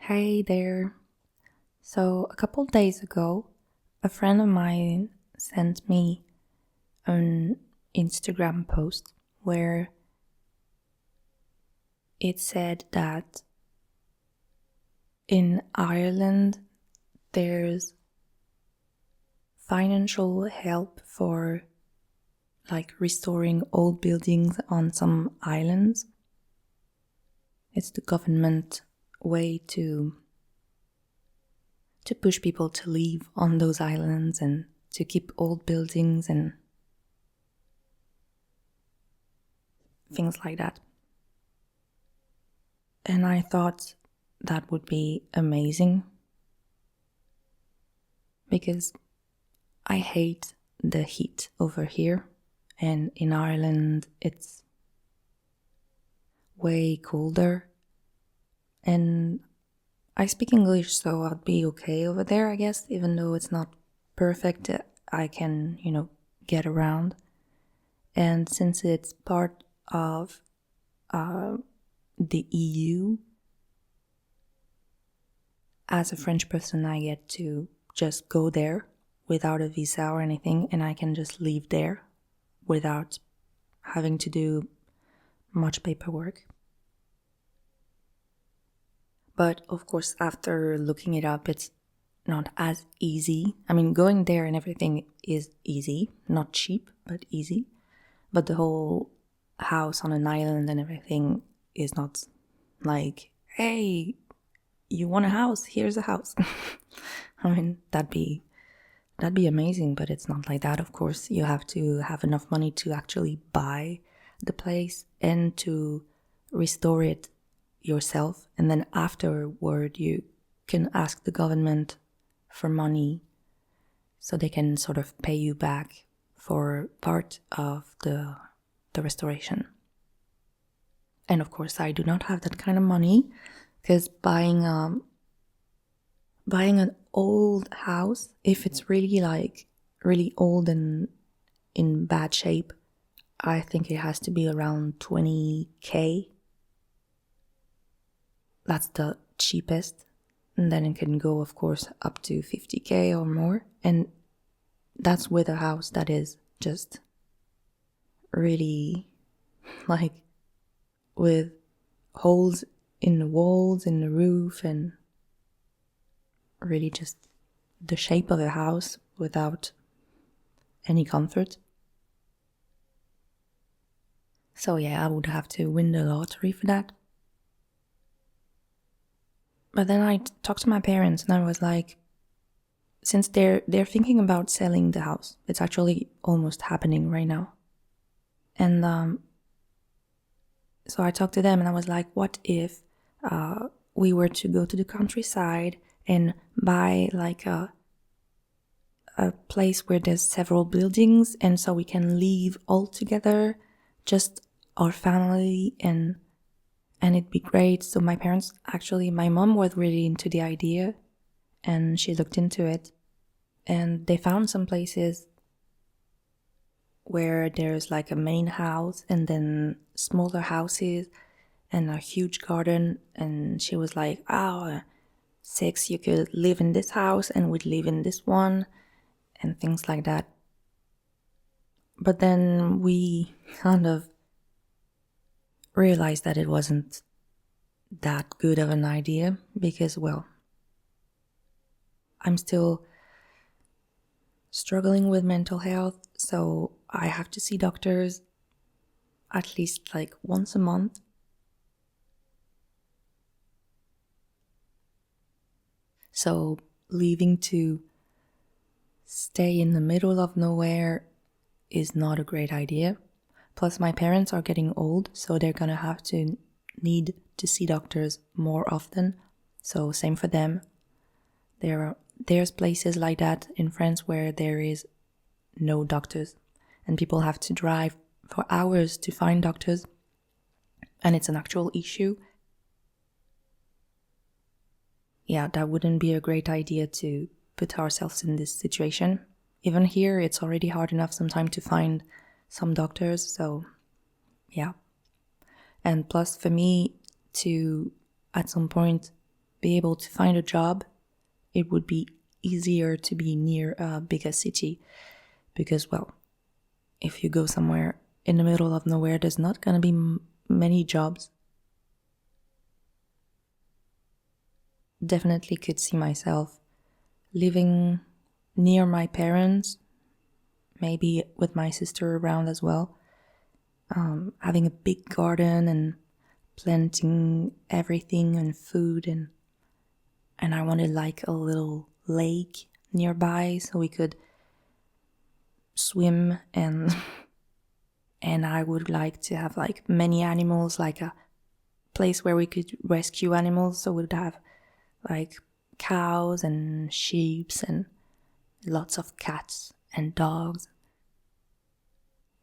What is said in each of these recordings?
Hey there. So, a couple days ago, a friend of mine sent me an Instagram post where it said that in Ireland there's financial help for restoring old buildings on some islands. It's the government way to push people to live on those islands and to keep old buildings and things like that. And I thought that would be amazing because I hate the heat over here, and in Ireland it's way colder, and I speak English, so I'll be okay over there, I guess. Even though it's not perfect, I can, get around. And since it's part of the EU, as a French person, I get to just go there without a visa or anything, and I can just live there without having to do much paperwork. But of course, after looking it up, it's not as easy. I mean, going there and everything is easy, not cheap, but easy. But the whole house on an island and everything is not like, hey, you want a house? Here's a house. I mean, that'd be amazing, but it's not like that. Of course, you have to have enough money to actually buy the place and to restore it yourself, and then afterward you can ask the government for money so they can sort of pay you back for part of the restoration. And of course, I do not have that kind of money, because buying an old house, if it's really old and in bad shape, I think it has to be around 20k. That's the cheapest, and then it can go, of course, up to 50k or more, and that's with a house that is just really with holes in the walls, in the roof, and really just the shape of a house without any comfort. So yeah, I would have to win the lottery for that. But then I talked to my parents and I was like, since they're thinking about selling the house, it's actually almost happening right now. And so I talked to them and I was like, what if we were to go to the countryside and buy a place where there's several buildings, and so we can live all together, just our family, and it'd be great. So my mom was really into the idea, and she looked into it, and they found some places where there's like a main house and then smaller houses and a huge garden. And she was like, six, you could live in this house and we'd live in this one, and things like that. But then we kind of realized that it wasn't that good of an idea because, well, I'm still struggling with mental health, so I have to see doctors at least once a month. So leaving to stay in the middle of nowhere is not a great idea. Plus my parents are getting old, so they're gonna have to need to see doctors more often. So same for them. There's places like that in France where there is no doctors and people have to drive for hours to find doctors, and it's an actual issue. Yeah, that wouldn't be a great idea to put ourselves in this situation. Even here, it's already hard enough sometimes to find some doctors, so yeah. And plus for me to, at some point, be able to find a job, it would be easier to be near a bigger city. Because, well, if you go somewhere in the middle of nowhere, there's not going to be many jobs. Definitely could see myself living near my parents, maybe with my sister around as well, having a big garden and planting everything and food, and I wanted like a little lake nearby so we could swim and I would like to have like many animals, like a place where we could rescue animals, so we'd have like cows and sheep and lots of cats and dogs.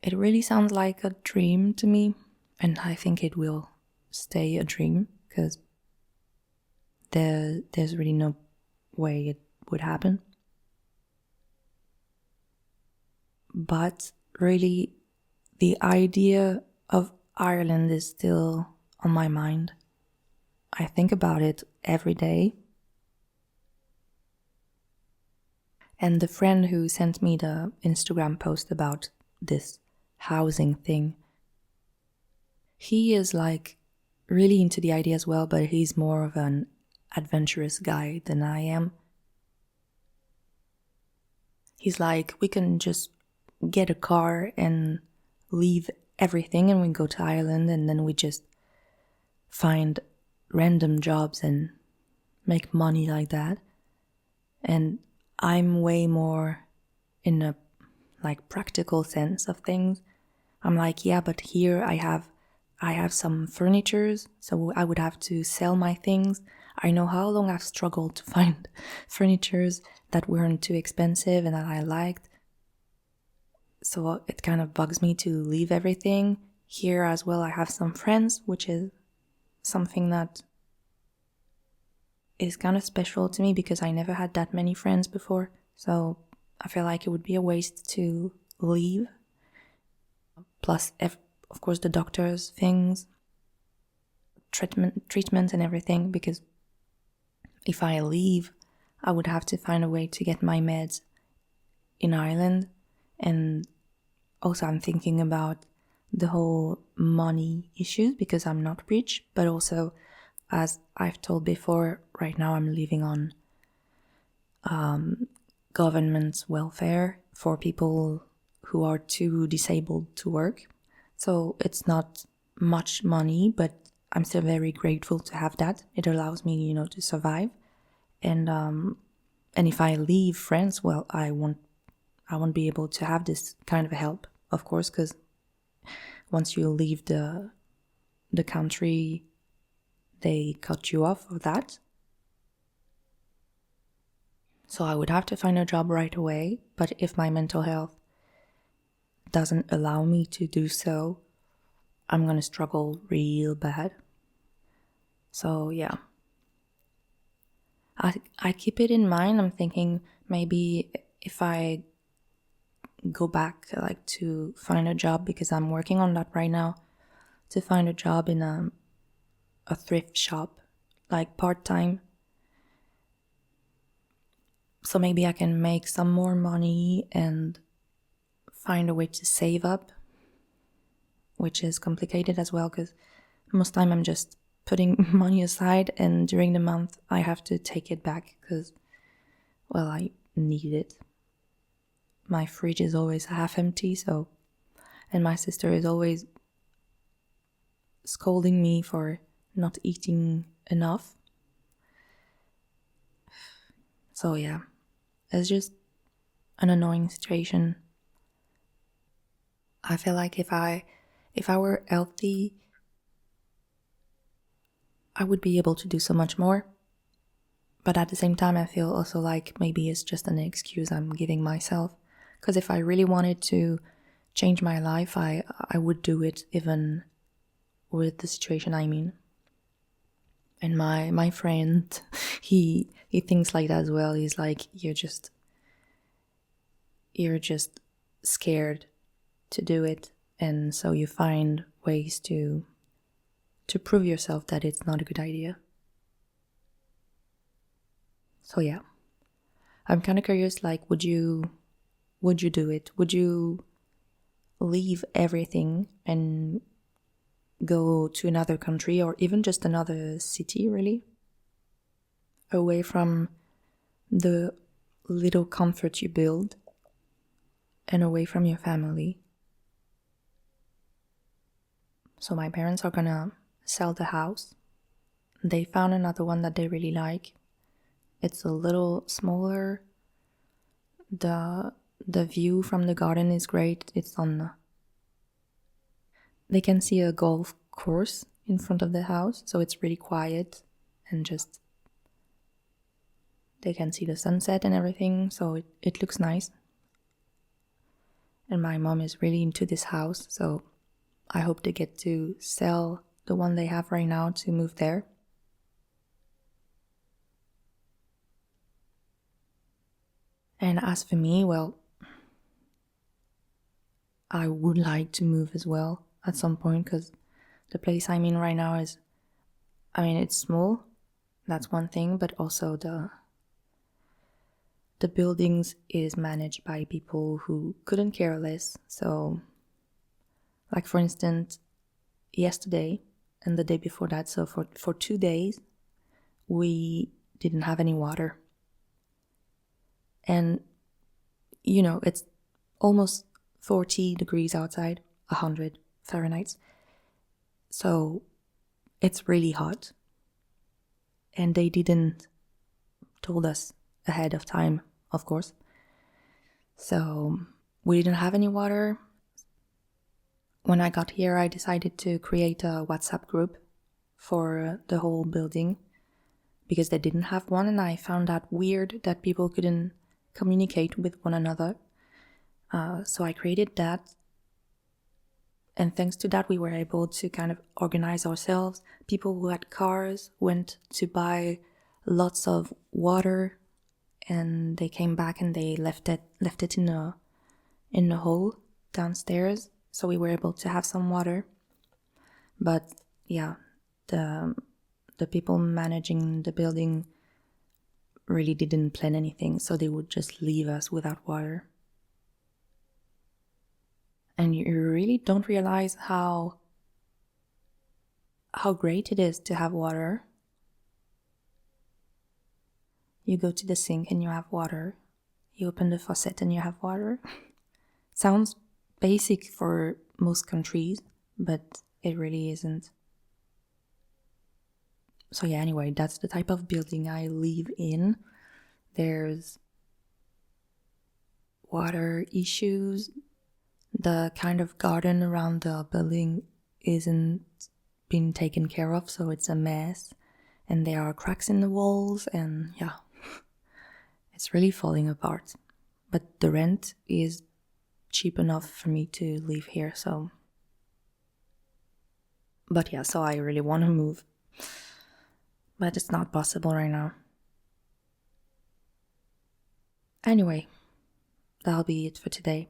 It really sounds like a dream to me, and I think it will stay a dream because there's really no way it would happen. But really, the idea of Ireland is still on my mind. I think about it every day. And the friend who sent me the Instagram post about this housing thing, he is like really into the idea as well, but he's more of an adventurous guy than I am. He's like, we can just get a car and leave everything and we go to Ireland, and then we just find random jobs and make money like that. And I'm way more in a like practical sense of things. I'm like, yeah, but here I have some furnitures, so I would have to sell my things. I know how long I've struggled to find furnitures that weren't too expensive and that I liked. So it kind of bugs me to leave everything. Here as well, I have some friends, which is something that is kind of special to me because I never had that many friends before. So I feel like it would be a waste to leave. Plus, of course, the doctor's things, treatment and everything, because if I leave, I would have to find a way to get my meds in Ireland. And also I'm thinking about the whole money issues because I'm not rich, but also, as I've told before, right now I'm living on government welfare for people who are too disabled to work. So it's not much money, but I'm still very grateful to have that. It allows me, to survive. And if I leave France, well, I won't be able to have this kind of help, of course, because once you leave the country, they cut you off of that. So I would have to find a job right away, but if my mental health doesn't allow me to do so, I'm gonna struggle real bad. So yeah, I keep it in mind. I'm thinking maybe if I go back like to find a job, because I'm working on that right now, to find a job in a thrift shop, like part-time. So maybe I can make some more money and find a way to save up, which is complicated as well because most time I'm just putting money aside, and during the month I have to take it back because, well, I need it. My fridge is always half empty, and my sister is always scolding me for not eating enough. So yeah, it's just an annoying situation. I feel like if I were healthy, I would be able to do so much more. But at the same time, I feel also like maybe it's just an excuse I'm giving myself. Because if I really wanted to change my life, I would do it even with the situation I'm in. And my friend, he thinks like that as well. He's like, you're just scared to do it, and so you find ways to prove yourself that it's not a good idea. So yeah, I'm kind of curious, like, would you do it? Would you leave everything and go to another country or even just another city, really? Away from the little comfort you build and away from your family. So my parents are gonna sell the house. They found another one that they really like. It's a little smaller. The view from the garden is great. It's on they can see a golf course in front of the house, so it's really quiet and just they can see the sunset and everything, so it looks nice. And my mom is really into this house, so I hope they get to sell the one they have right now to move there. And as for me, well, I would like to move as well at some point, because the place I'm in right now is, I mean, it's small, that's one thing, but also the buildings is managed by people who couldn't care less. So, like for instance, yesterday and the day before that, so for 2 days, we didn't have any water. And, you know, it's almost 40 degrees outside, 100 Fahrenheit. So it's really hot. And they didn't told us ahead of time, of course. So we didn't have any water. When I got here, I decided to create a WhatsApp group for the whole building because they didn't have one, and I found that weird that people couldn't communicate with one another. So I created that, and thanks to that we were able to kind of organize ourselves. People who had cars went to buy lots of water, and they came back and they left it in a hole downstairs, so we were able to have some water. But yeah, the people managing the building really didn't plan anything, so they would just leave us without water. And you really don't realize how great it is to have water. You go to the sink and you have water. You open the faucet and you have water. Sounds basic for most countries, but it really isn't. So yeah, anyway, that's the type of building I live in. There's water issues. The kind of garden around the building isn't being taken care of, so it's a mess. And there are cracks in the walls, and yeah, it's really falling apart. But the rent is cheap enough for me to live here, so. But yeah, so I really want to move. But it's not possible right now. Anyway, that'll be it for today.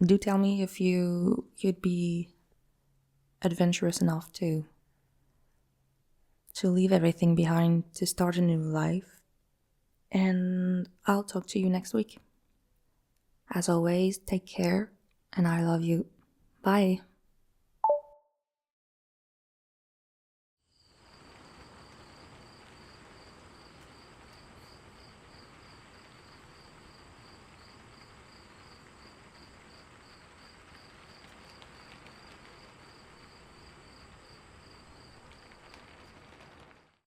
Do tell me if you'd be adventurous enough to leave everything behind to start a new life. And I'll talk to you next week. As always, take care, and I love you. Bye.